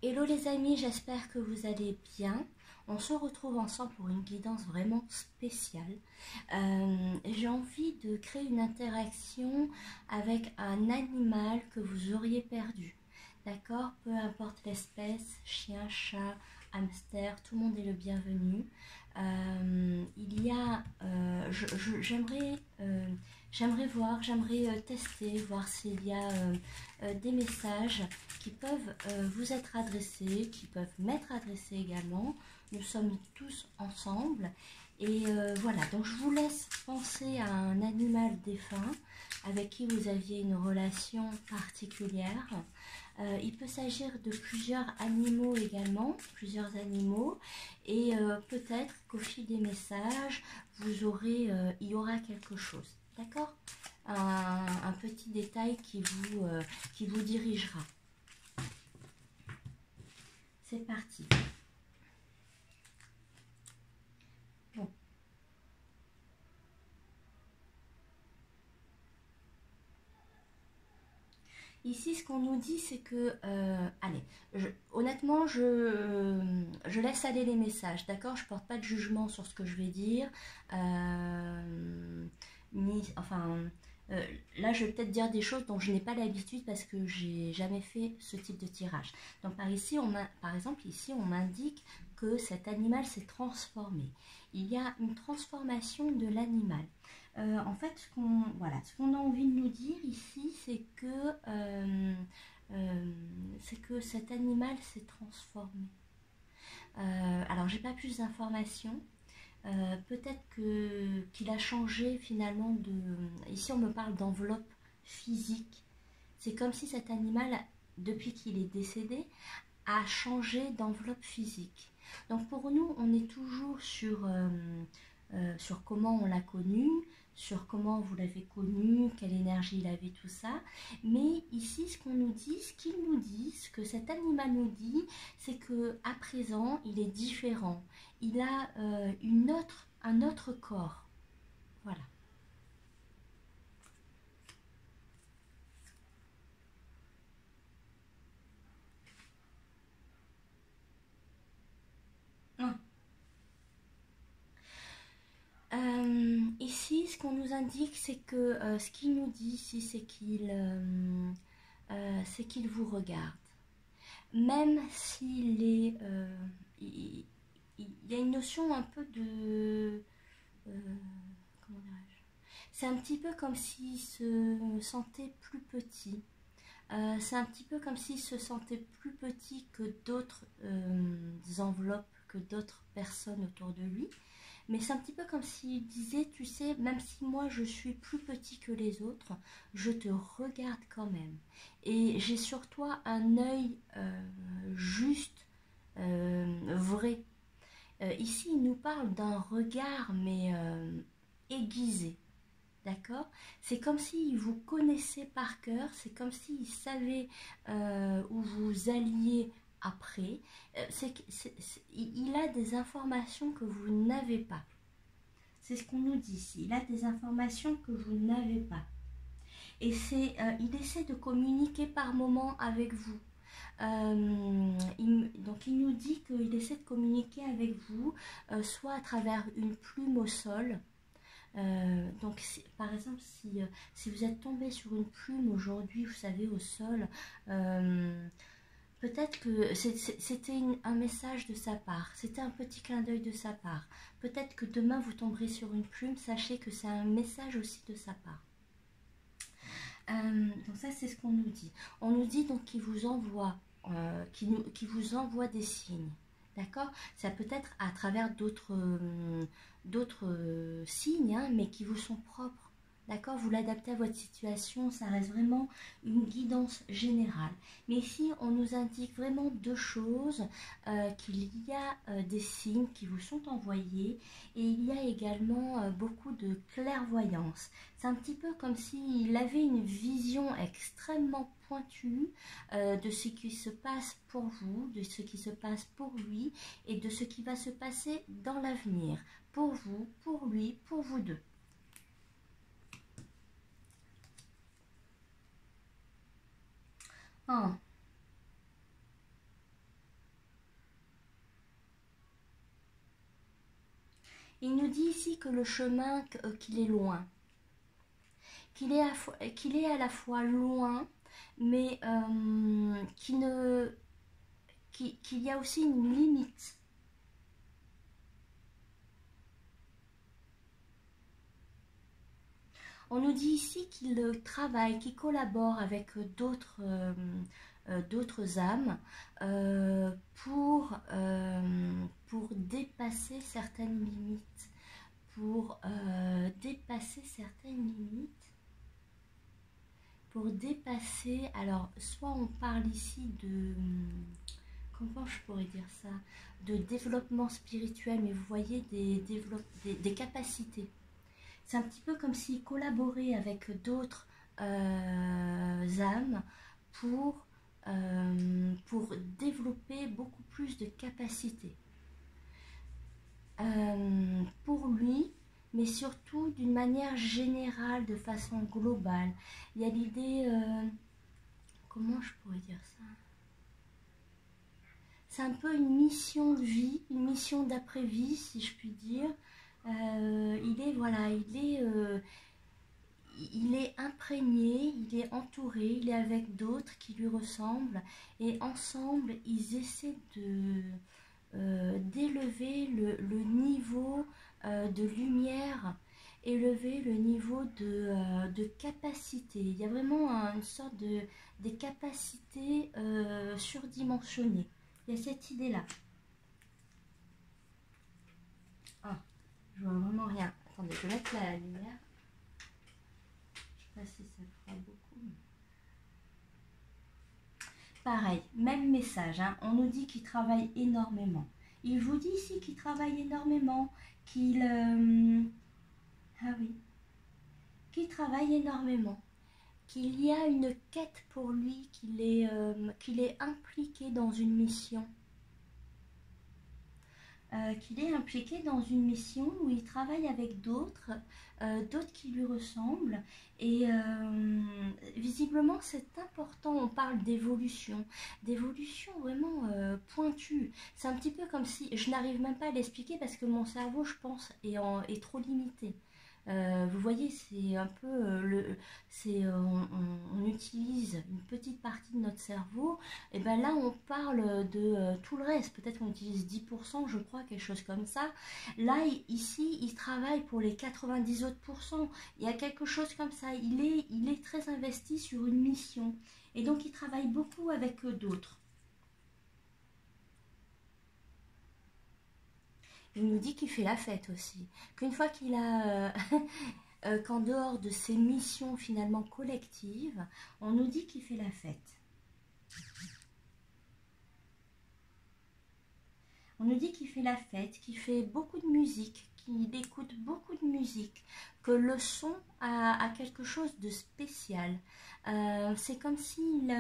Hello les amis, j'espère que vous allez bien. On se retrouve ensemble pour une guidance vraiment spéciale. J'ai envie de créer une interaction avec un animal que vous auriez perdu. D'accord? Peu importe l'espèce, chien, chat, hamster, tout le monde est le bienvenu. J'aimerais tester, voir s'il y a des messages qui peuvent vous être adressés, qui peuvent m'être adressés également. Nous sommes tous ensemble. Et voilà, donc je vous laisse penser à un animal défunt avec qui vous aviez une relation particulière. Il peut s'agir de plusieurs animaux également, plusieurs animaux. Et peut-être qu'au fil des messages, il y aura quelque chose. D'accord? Un petit détail qui vous dirigera. C'est parti. Bon. Ici, ce qu'on nous dit, c'est que... allez, honnêtement, je laisse aller les messages, d'accord? Je ne porte pas de jugement sur ce que je vais dire. Là, je vais peut-être dire des choses dont je n'ai pas l'habitude parce que j'ai jamais fait ce type de tirage. Donc, par exemple, ici, on m'indique que cet animal s'est transformé. Il y a une transformation de l'animal. En fait, ce qu'on a envie de nous dire ici, c'est que cet animal s'est transformé. Alors, j'ai pas plus d'informations. Peut-être qu'il a changé finalement de... Ici, on me parle d'enveloppe physique. C'est comme si cet animal, depuis qu'il est décédé, a changé d'enveloppe physique. Donc, pour nous, on est toujours sur comment on l'a connu, sur comment vous l'avez connu, quelle énergie il avait, tout ça. Mais ici, ce qu'il nous dit, ce que cet animal nous dit, c'est que à présent, il est différent. Il a un autre corps. Voilà. Ici, ce qu'on nous indique, c'est que ce qu'il nous dit ici, c'est qu'il vous regarde. Même s'il est... il y a une notion un peu de... comment dirais-je? C'est un petit peu comme s'il se sentait plus petit. C'est un petit peu comme s'il se sentait plus petit que d'autres enveloppes, que d'autres personnes autour de lui. Mais c'est un petit peu comme s'il disait, tu sais, même si moi je suis plus petit que les autres, je te regarde quand même. Et j'ai sur toi un œil juste, vrai. Ici, il nous parle d'un regard, mais aiguisé. D'accord? C'est comme s'il vous connaissait par cœur, c'est comme s'il savait où vous alliez après. Il a des informations que vous n'avez pas. C'est ce qu'on nous dit ici. Il a des informations que vous n'avez pas. Et il essaie de communiquer par moment avec vous. Donc il nous dit qu'il essaie de communiquer avec vous, soit à travers une plume au sol. Donc par exemple, si vous êtes tombé sur une plume aujourd'hui, vous savez, au sol, peut-être que c'était un message de sa part, c'était un petit clin d'œil de sa part. Peut-être que demain vous tomberez sur une plume, sachez que c'est un message aussi de sa part. Donc ça, c'est ce qu'on nous dit. On nous dit donc qu'il vous envoie, vous envoie des signes. D'accord? Ça peut être à travers d'autres signes, hein, mais qui vous sont propres. D'accord? Vous l'adaptez à votre situation, ça reste vraiment une guidance générale. Mais ici, on nous indique vraiment deux choses, qu'il y a des signes qui vous sont envoyés et il y a également beaucoup de clairvoyance. C'est un petit peu comme s'il avait une vision extrêmement pointue de ce qui se passe pour vous, de ce qui se passe pour lui et de ce qui va se passer dans l'avenir, pour vous, pour lui, pour vous deux. Il nous dit ici que le chemin, qu'il est loin, qu'il est, qu'il est à la fois loin, mais qu'il y a aussi une limite. On nous dit ici qu'il travaille, qu'il collabore avec d'autres âmes pour dépasser certaines limites. Pour dépasser, alors soit on parle ici de, comment je pourrais dire ça, de développement spirituel, mais vous voyez des capacités. C'est un petit peu comme s'il collaborait avec d'autres âmes pour développer beaucoup plus de capacités. Pour lui, mais surtout d'une manière générale, de façon globale. Il y a l'idée, comment je pourrais dire ça? C'est un peu une mission de vie, une mission d'après-vie, si je puis dire. Il est imprégné, il est entouré, il est avec d'autres qui lui ressemblent, et ensemble, ils essaient d'élever le niveau de lumière, élever le niveau de capacité. Il y a vraiment une sorte des capacités surdimensionnées. Il y a cette idée-là. Ah, je vois vraiment rien. Attendez, je vais mettre la lumière. Je ne sais pas si ça fera beaucoup. Pareil, même message, hein. On nous dit qu'il travaille énormément. Il vous dit ici qu'il travaille énormément, qu'il qu'il travaille énormément, qu'il y a une quête pour lui, qu'il est impliqué dans une mission. Qu'il est impliqué dans une mission où il travaille avec d'autres qui lui ressemblent, et visiblement c'est important. On parle d'évolution vraiment pointue. C'est un petit peu comme si, je n'arrive même pas à l'expliquer parce que mon cerveau, je pense, est trop limité. Vous voyez, c'est un peu on utilise une petite partie de notre cerveau, et bien là on parle de tout le reste. Peut-être qu'on utilise 10%, je crois, quelque chose comme ça. Là ici il travaille pour les 90 autres pourcents. Il y a quelque chose comme ça. Il est très investi sur une mission, et donc il travaille beaucoup avec d'autres. Il nous dit qu'il fait la fête aussi, qu'une fois qu'il a qu'en dehors de ses missions finalement collectives, on nous dit qu'il fait la fête. On nous dit qu'il fait la fête, qu'il fait beaucoup de musique, qu'il écoute beaucoup de musique, que le son a quelque chose de spécial. C'est comme s'il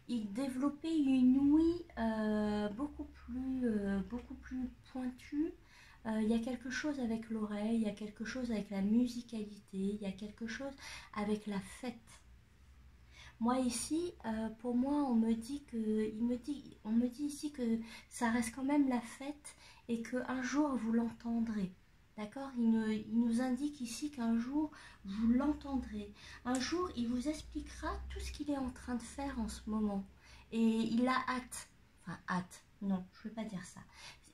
il développait une ouïe beaucoup plus pointue. Il y a quelque chose avec l'oreille, il y a quelque chose avec la musicalité, il y a quelque chose avec la fête. Moi ici, pour moi, on me dit ici que ça reste quand même la fête, et qu'un jour vous l'entendrez. D'accord? Il nous indique ici qu'un jour vous l'entendrez. Un jour, il vous expliquera tout ce qu'il est en train de faire en ce moment. Et il a hâte. Enfin, hâte. Non, je ne veux pas dire ça.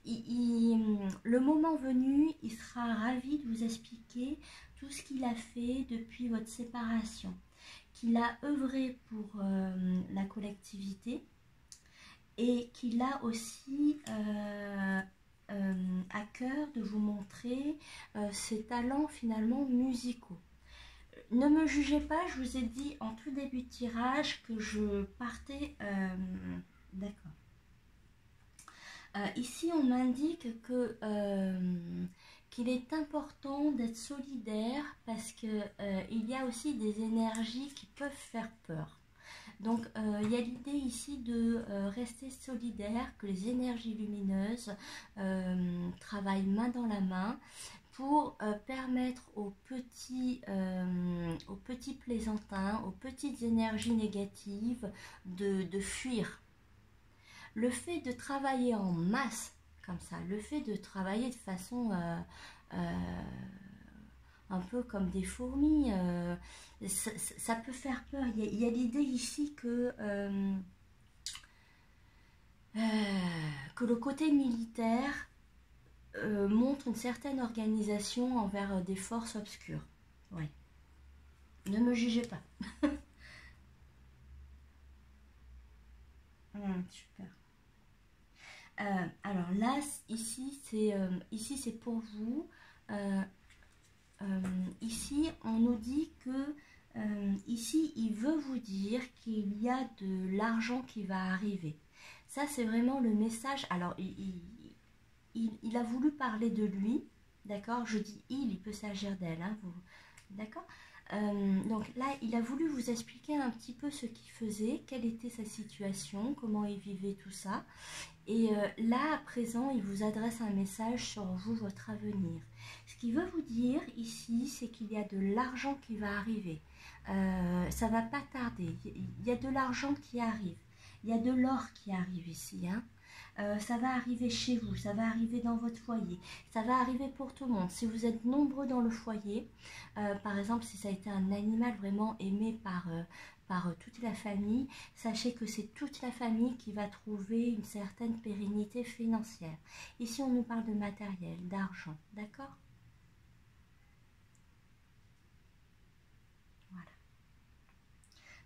Le moment venu, il sera ravi de vous expliquer tout ce qu'il a fait depuis votre séparation. Qu'il a œuvré pour la collectivité, et qu'il a aussi à cœur de vous montrer ses talents finalement musicaux. Ne me jugez pas, je vous ai dit en tout début de tirage que je partais... D'accord. Ici, on m'indique que qu'il est important d'être solidaire, parce que il y a aussi des énergies qui peuvent faire peur. Donc il y a l'idée ici de rester solidaire, que les énergies lumineuses travaillent main dans la main pour permettre aux petits plaisantins, aux petites énergies négatives de fuir. le fait de travailler en masse, comme ça, le fait de travailler de façon un peu comme des fourmis, ça peut faire peur. Il y a l'idée ici que le côté militaire montre une certaine organisation envers des forces obscures. Oui. Ne me jugez pas. Super. Alors là, ici c'est pour vous. Ici, on nous dit que ici, il veut vous dire qu'il y a de l'argent qui va arriver. Ça, c'est vraiment le message. Alors, il a voulu parler de lui, d'accord? Je dis il peut s'agir d'elle, hein, d'accord? Donc là, il a voulu vous expliquer un petit peu ce qu'il faisait, quelle était sa situation, comment il vivait tout ça. Et là, à présent, il vous adresse un message sur vous, votre avenir. Ce qu'il veut vous dire ici, c'est qu'il y a de l'argent qui va arriver. Ça va pas tarder. Il y a de l'argent qui arrive. Il y a de l'or qui arrive ici, hein. Ça va arriver chez vous, ça va arriver dans votre foyer, ça va arriver pour tout le monde. Si vous êtes nombreux dans le foyer, par exemple, si ça a été un animal vraiment aimé par toute la famille, sachez que c'est toute la famille qui va trouver une certaine pérennité financière. Ici, on nous parle de matériel, d'argent, d'accord? Voilà.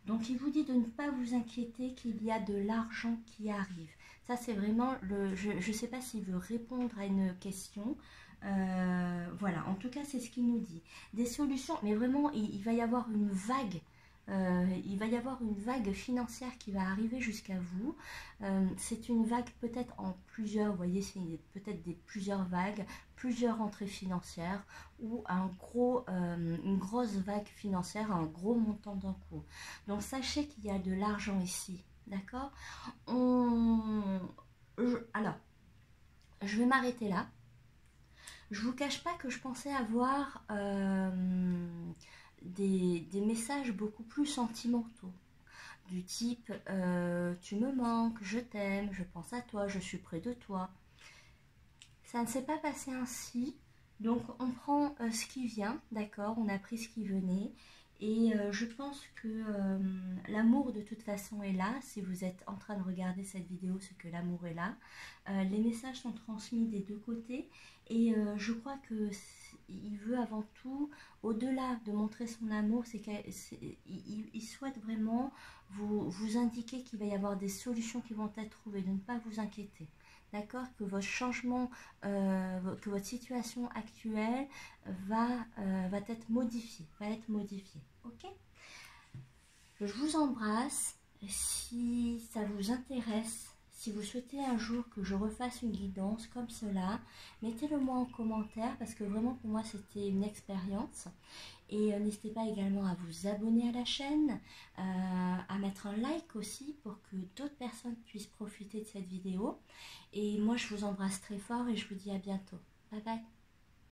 Donc, il vous dit de ne pas vous inquiéter qu'il y a de l'argent qui arrive. Ça, c'est vraiment je ne sais pas s'il veut répondre à une question. Voilà, en tout cas, c'est ce qu'il nous dit. Des solutions, mais vraiment, il va y avoir une vague. Il va y avoir une vague financière qui va arriver jusqu'à vous. C'est une vague peut-être en plusieurs, vous voyez, c'est peut-être plusieurs vagues, plusieurs entrées financières ou une grosse vague financière, un gros montant d'un coup. Donc sachez qu'il y a de l'argent ici, d'accord? Alors, je vais m'arrêter là. Je vous cache pas que je pensais avoir des messages beaucoup plus sentimentaux, du type tu me manques, je t'aime, je pense à toi, je suis près de toi. Ça ne s'est pas passé ainsi, donc on prend ce qui vient, d'accord, on a pris ce qui venait, et je pense que l'amour de toute façon est là. Si vous êtes en train de regarder cette vidéo, c'est que l'amour est là. Les messages sont transmis des deux côtés, et je crois que il veut avant tout, au-delà de montrer son amour, c'est qu'il souhaite vraiment vous indiquer qu'il va y avoir des solutions qui vont être trouvées, de ne pas vous inquiéter. D'accord, que votre changement, que votre situation actuelle va être modifiée, ok? Je vous embrasse. Si ça vous intéresse, si vous souhaitez un jour que je refasse une guidance comme cela, mettez-le moi en commentaire, parce que vraiment pour moi c'était une expérience. Et n'hésitez pas également à vous abonner à la chaîne, à mettre un like aussi pour que d'autres personnes puissent profiter de cette vidéo. Et moi je vous embrasse très fort et je vous dis à bientôt. Bye bye.